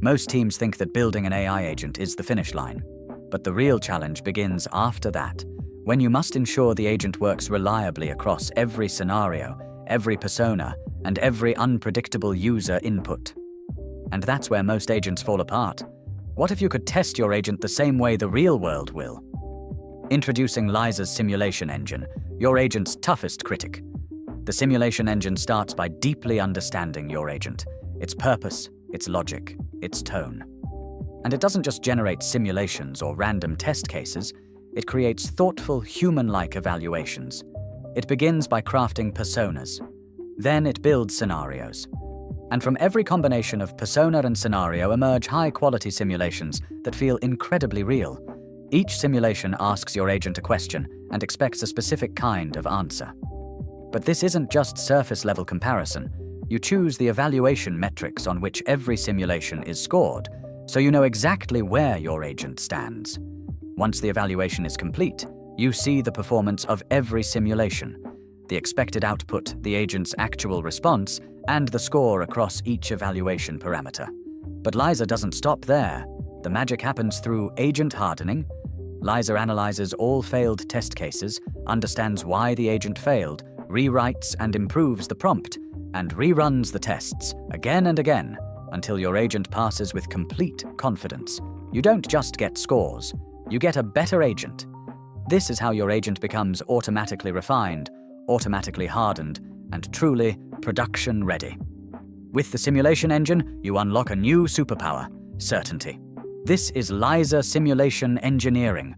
Most teams think that building an AI agent is the finish line. But the real challenge begins after that, when you must ensure the agent works reliably across every scenario, every persona, and every unpredictable user input. And that's where most agents fall apart. What if you could test your agent the same way the real world will? Introducing Lyzr's simulation engine, your agent's toughest critic. The simulation engine starts by deeply understanding your agent, its purpose, its logic, its tone. And it doesn't just generate simulations or random test cases, it creates thoughtful, human-like evaluations. It begins by crafting personas. Then it builds scenarios. And from every combination of persona and scenario emerge high-quality simulations that feel incredibly real. Each simulation asks your agent a question and expects a specific kind of answer. But this isn't just surface-level comparison. You choose the evaluation metrics on which every simulation is scored, so you know exactly where your agent stands. Once the evaluation is complete, you see the performance of every simulation, the expected output, the agent's actual response, and the score across each evaluation parameter. But Lyzr doesn't stop there. The magic happens through agent hardening. Lyzr analyzes all failed test cases, understands why the agent failed, rewrites and improves the prompt, and reruns the tests again and again until your agent passes with complete confidence. You don't just get scores, you get a better agent. This is how your agent becomes automatically refined, automatically hardened, and truly production ready. With the simulation engine, you unlock a new superpower: certainty. This is Lyzr simulation engineering,